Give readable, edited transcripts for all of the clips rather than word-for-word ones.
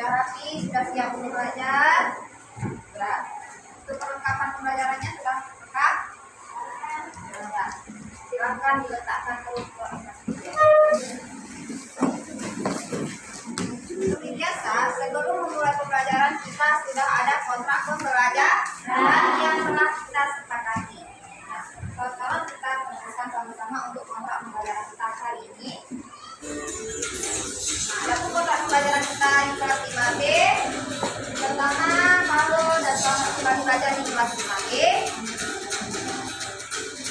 Sudah rapi, sudah siap untuk belajar? Sudah. Untuk perlengkapan pembelajarannya sudah lengkap? Sudah. Silakan diletakkan ke seperti biasa, sebelum memulai pembelajaran kita sudah ada kontrak pembelajaran yang telah kita sepakati. Nah, sekarang kita perhatikan sama-sama untuk kontrak pembelajaran kita kali ini. Nah, ada kontrak pembelajaran kita di kelas 5B. Pertama, Paolo dan selamat belajar di kelas 5B.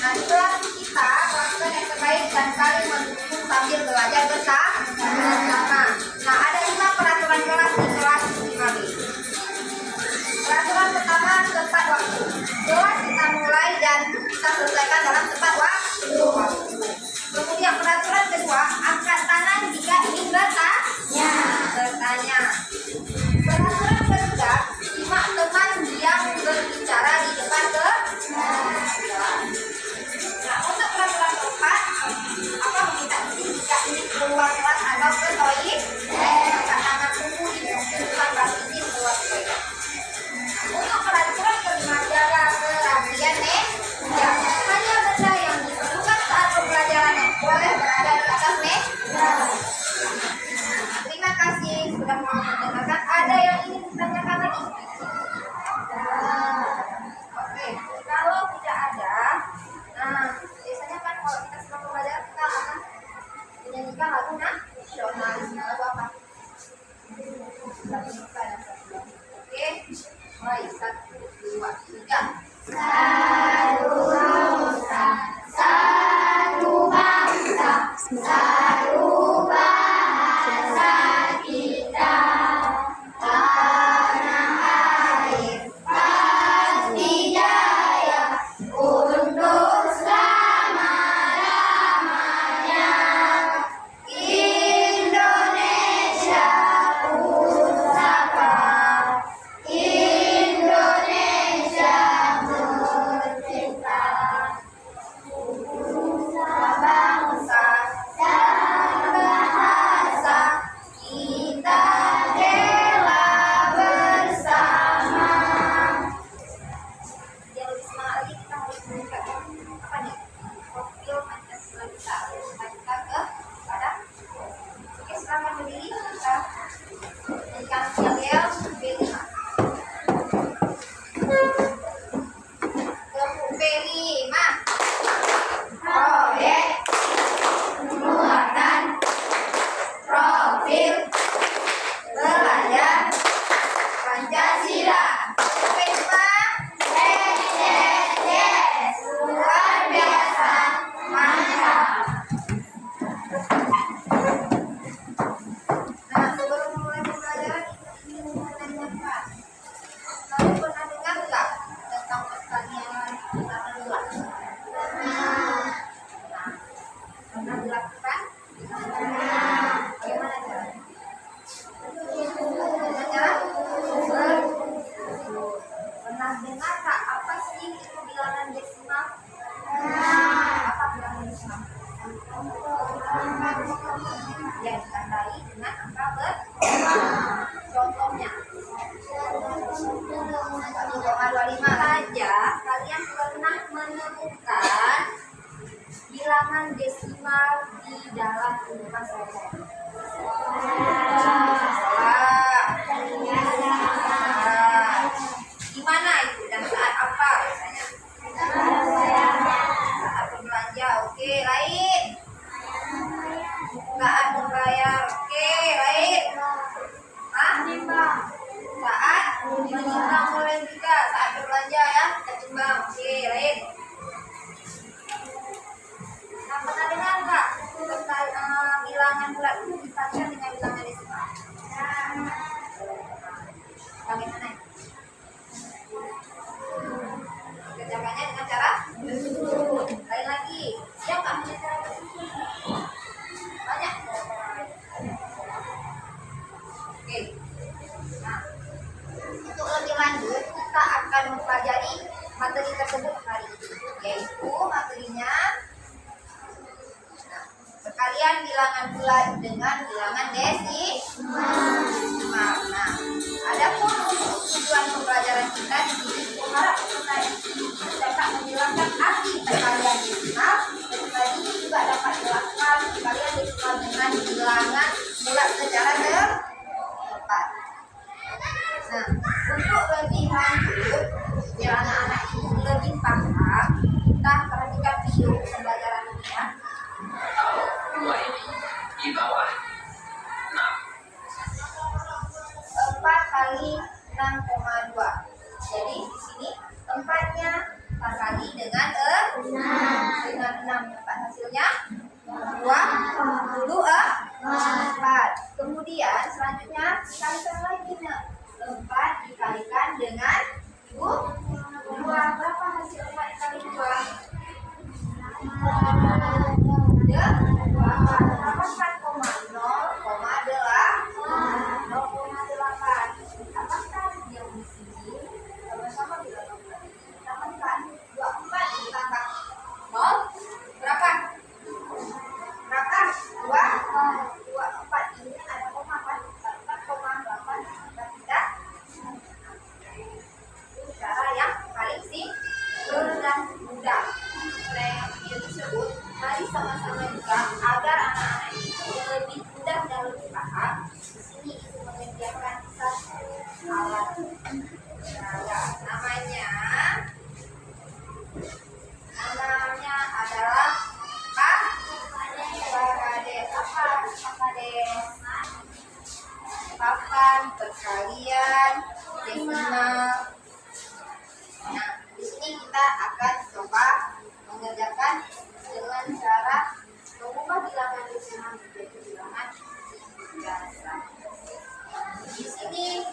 Nah, di kelas kita lakukan yang terbaik dan saling mendukung sambil belajar bersama. Nah, ada 5 peraturan kelas di kelas 5B. Peraturan pertama, tepat waktu. Kelas kita mulai dan kita selesaikan dalam tepat waktu. Kemudian peraturan kedua, angkat tangan jika ingin bertanya. Peraturan ketiga, simak teman yang berbicara di depan kelas. Nah, untuk peraturan keempat, apa kita jika ingin keluar kelas atau ke toilet, angkat tangan tunggu di depan kelas izin keluar toilet. Untuk peraturan kelima, jaga perhatian meja. Hanya benda yang diperlukan saat pembelajaran yang boleh berada di atas meja. Terima kasih sudah mau mendengarkan. Ada yang ingin ditanyakan lagi? Oke, kalau tidak ada, nah biasanya kan kalau kita sedang belajar kita akan menyanyikan lagu nasional. Lagu apa? Lagu kita dan satu. Oke, mulai 1, 2, 3. Satu nusa, satu bangsa, satu bahasa kita. Tanah air pasti jaya untuk selama-lamanya. Indonesia pusaka, Indonesia tercinta. Bangsa dan bahasa kita bela bersama. Yang lebih semangat lagi kita harus meningkatkan apa nih? Profil Pancasila kita kepada. Oke, selamat berdiri. Kita menyanyikan yel B5. B5. Proyek penguatan profil belajar Pancasila. B5. Yes, luar biasa, mantap. Nah, sebelum mulai pembelajaran ini menanyakan, kalian pernah dengar nggak tentang pertanian tanah luas? Pernah dilakukan? Bagaimana caranya? Pernah dengar tak apa sih itu bilangan desimal? Apa bilangan desimal? Yang ditandai dengan angka contohnya 1,25 saja. Kalian pernah menemukan bilangan desimal di dalam kehidupan sehari-hari? Gimana itu dan saat apa biasanya? Saat berbelanja. Oke, lain. Saat membayar. Oke, lain. Saat menimbang mulai juga saat berbelanja ya, kita timbang. Oke, lain. Nah, pernah dengar nggak tentang bilangan bulat itu dipasang dengan bilangan desimal? Bagaimana? Kerjakannya dengan cara bersusun. Lain lagi, siapa punya cara bersusun? Banyak. Oke. Nah, untuk lebih lanjut kita akan mempelajari materi tersebut hari ini, yaitu materinya sekalian bilangan bulat dengan bilangan desimal. Nah, dikali 6,2. Jadi di sini 4-nya kita kali dengan 6. Dapat hasilnya 24. Kemudian selanjutnya dikalikan lagi. 4 dikalikan dengan 2. Berapa hasil 4 dikali 2? 0,8. Apakah yang di sini sama-sama dilakukan? Kita tekan 24 ditambah 0 berapa? 24 ini ada koma kan? 4,8 kita tidak. Itu cara yang paling mudah. Yang disebut mari sama-sama juga agar anak-anak itu lebih mudah dan lebih paham. Di sini itu menyediakan satu alat namanya adalah papan perkalian desimal. Nah, di sini kita akan coba mengerjakan dengan cara mengubah bilangan desimal menjadi bilangan biasa. Di sini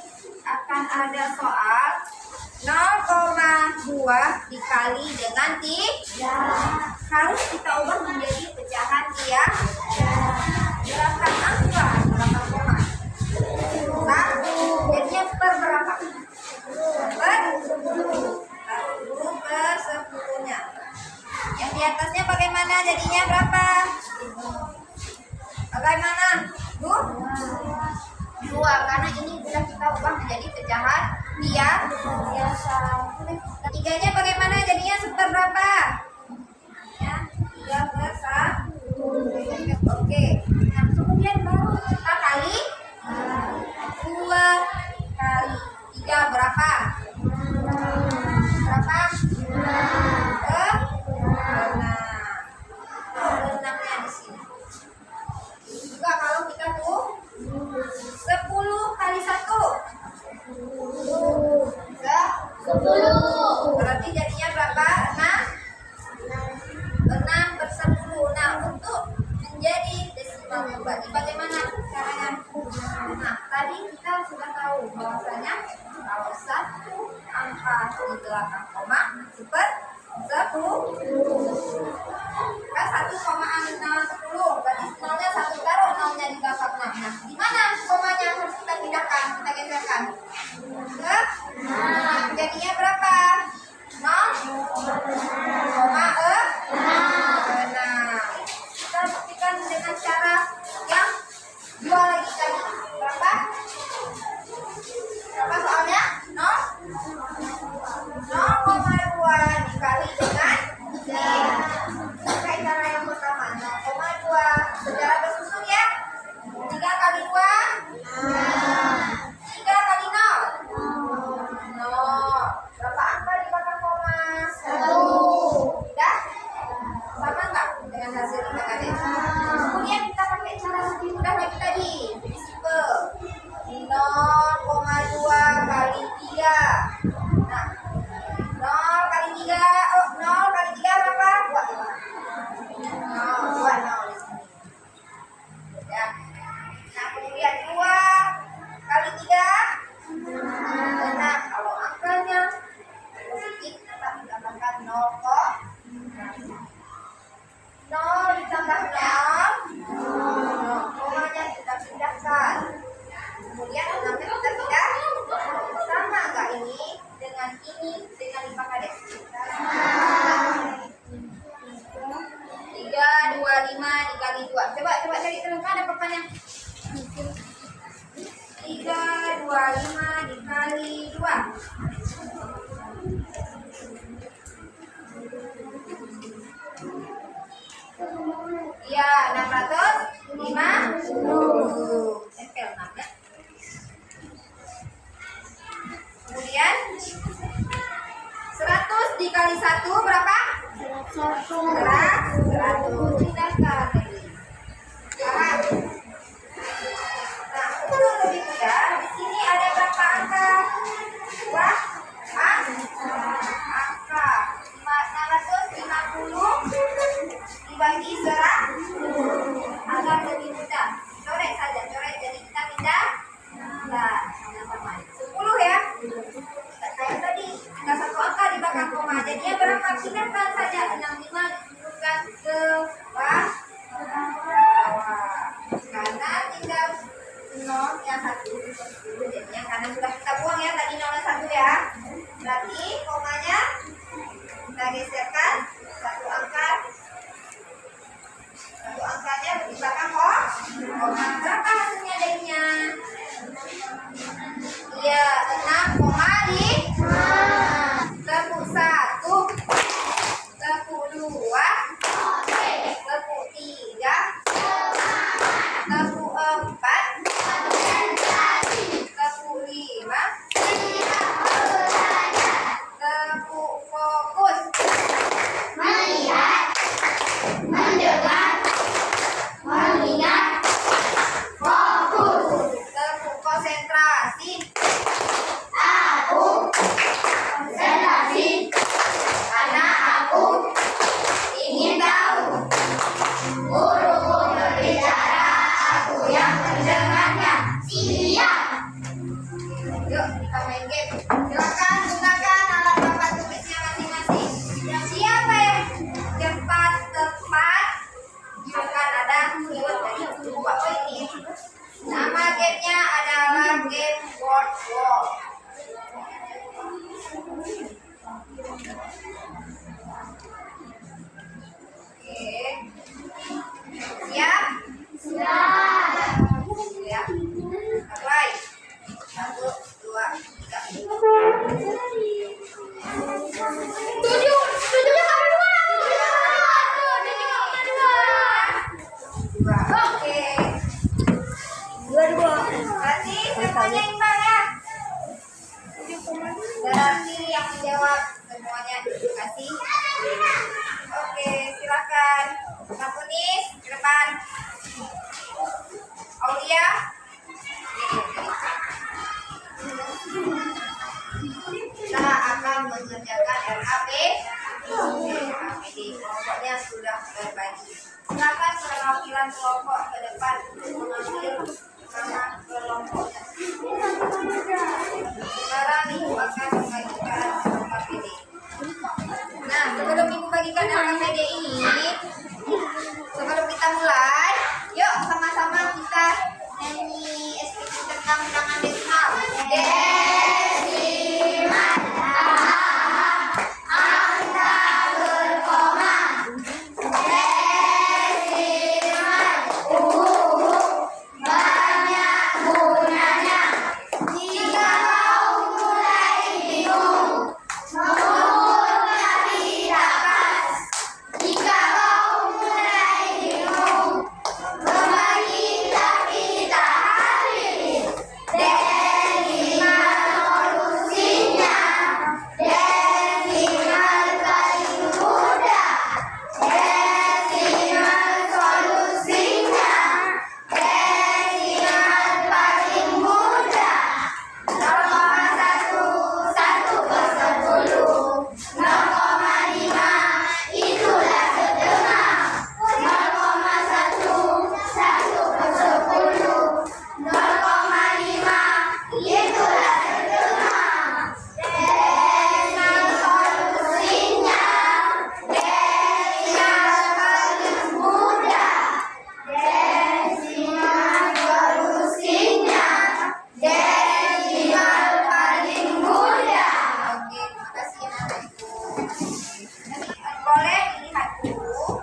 akan ada soal 0,2 dikali dengan 3 harus kita ubah menjadi pecahan tiang. Berapa angka? Berapa koma? 1. Jadinya per berapa? Per 10/10-nya. Yang di atasnya bagaimana? Jadinya berapa? Bagaimana? 2. Karena ini sudah kita ubah menjadi pecahan tiang biasa. 3-nya bagaimana? Jadinya seperberapa? Ya, 3/1. Oke. Nah, kemudian baru kita kali 2 kali 3 berapa? Berapa? 6-nya di sini. Juga kalau kita tuh 10 kali 1 10. Berarti jadinya berapa? 6/10. Nah, untuk menjadi desimal kembali bagaimana caranya? Nah, tadi kita sudah tahu bahwasanya kalau satu angka di belakang koma seper 10 kan 1,10 berarti 0-nya 1 taruh 0-nya di belakang 6. Nah, di mana komanya harus kita pindahkan, kita geserkan ke jadinya berapa? 0,6. Kita buktikan dengan cara yang 2 lagi tadi. Berapa soalnya? 0,2 dikali dengan 3. Pakai cara yang pertama 0,2 secara bersusun ya. 3 kali 2 3 kali 0 berapa angka di belakang koma? 1. Tidak? Sama enggak dengan hasil kita tadi? Kemudian kita pakai cara lebih mudah lagi tadi. Jadi simple. 0,2 kali 3. Nah, 0 kali 3 berapa? 2 di sini. Ya. Nah, kemudian 2 kali 3 6. Kalau angkanya positif kita mendapatkan 0 ditambah 0 komanya kita pindahkan. Kemudian 6-nya kita pindah. Sama enggak ini dengan lipat kades? 325 dikali 2. Coba cari temukan ada papannya. 325 dikali 2. Ya, 650. Tempel 6 ya. Kemudian 100 dikali 1 berapa? 100. Pindahkan lagi. Nah, untuk lebih mudah, di sini ada berapa konsentrasi. Aku konsentrasi karena aku ingin tahu. Guruku berbicara, aku yang mendengarnya. Siap. Yuk kita main game. Silakan gunakan alat papan tulisnya masing-masing. Siapa yang cepat tepat akan ada keyword dari buku apa ini. Nama gamenya adalah game word wall. Oke. Siap? Siap. Ya. Mulai. 1, 2, 3. Tujuh sama dua. Oke. Dua. Berarti semuanya imbang ya. Berarti yang menjawab semuanya dikasih. Oke, silakan. Sapunis ke depan. Aulia. Kita akan mengerjakan RAP. Kelompoknya sudah terbagi. Silakan perwakilan kelompok ke depan mengambil nama kelompoknya. Sekarang Ibu akan membagikan RKPD. Nah, sebelum Ibu bagikan RKPD ini, sebelum kita mulai, yuk sama-sama kita nyanyi SPP tentang ulangan desimal. Desimal. Angka berkoma. Desimal. Banyak gunanya. Jika kau mulai bingung, mengukurnya tidak pas. Jika kau mulai bingung, berbagi tapi tak habis. Desimal solusinya. Desimal paling mudah. Desimal solusinya. Desimal paling mudah. 0,1 1/10. 0,5 itulah setengah. 0,1 1/10. 0,5 itulah setengah. Desimal solusinya. Desimal paling mudah. Desimal solusinya. Desimal paling mudah. Oke, terima kasih Ibu. Boleh dilihat dulu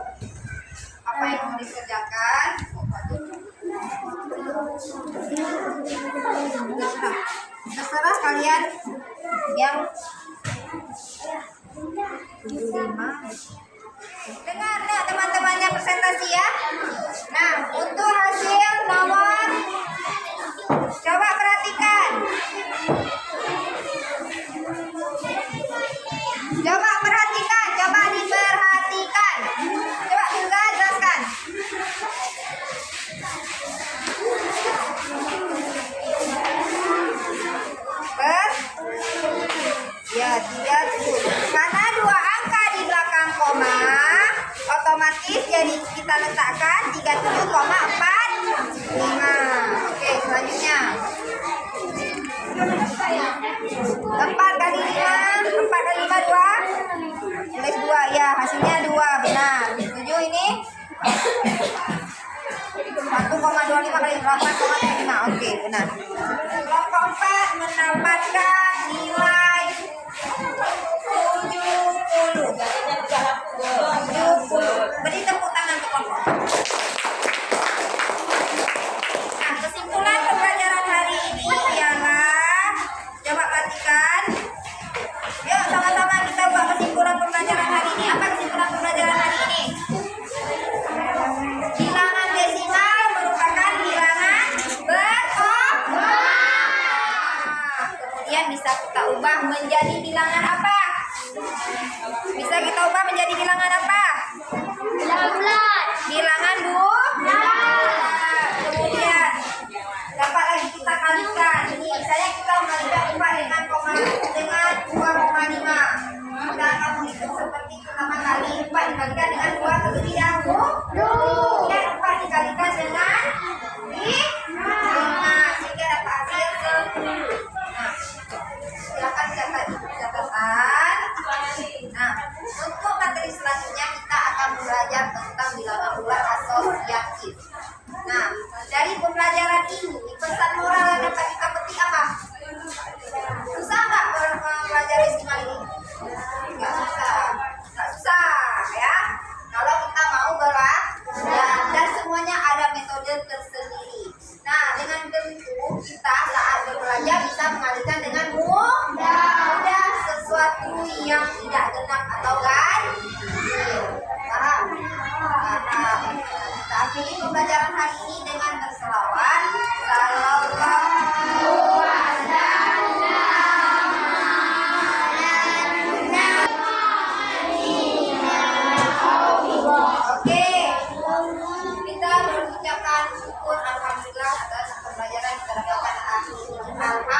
apa yang mau dikerjakan. Terserah kalian yang 75. Dengar nih teman-temannya presentasi ya. Nah, untuk hasil nomor, coba perhatikan. Coba perhatikan, coba diperhatikan. Coba juga jelaskan. Ya, tidak cukup. Karena dua angka di belakang koma, otomatis jadi kita letakkan 37,45. Oke, selanjutnya 4 kali 5 2. Tulis 2 ya, hasilnya 2, benar. 7 ini 1,25 kali 8,5. Oke, benar. Kelompok 4 mendapatkan nilai 70. Beri tepuk tangan untuk kelompok. Nah, kesimpulan pembelajaran hari ini ialah, coba perhatikan. Yuk sama-sama kita buat kesimpulan pembelajaran hari ini. Apa kesimpulan pembelajaran hari ini? Bilangan desimal merupakan bilangan berkoma. Kemudian bisa kita ubah menjadi bilangan apa? Bisa kita ubah menjadi bilangan apa? Bilangan bulat. Bilangan bulat. Kemudian dapat lagi kita kalikan. Ini Misalnya kita mengalikan 4 dengan 2,5. Kita akan menghitung seperti pertama kali 4 dikalikan dengan 2 terlebih dahulu. Kemudian 4 dikalikan dengan 5 sehingga dapat hasil 10. Nah, silakan catat catatan. Nah, untuk materi selanjutnya kita akan belajar tentang bilangan bulat asosiatif. Nah, dari pembelajaran ini pesan moral yang dapat kita petik apa? Susah nggak belajar desimal ini? Nggak susah, nggak susah ya. Kalau kita mau belajar dan semuanya ada metode tersendiri. Nah, dengan begitu kita saat belajar bisa mengalihkan dengan mudah sesuatu yang tidak genap atau ganjil. Paham? Paham. Kita akhiri pembelajaran hari ini dengan berselawat. Sallallahu Oke, kita berucapkan syukur alhamdulillah atas pembelajaran yang kita dapatkan hari ini.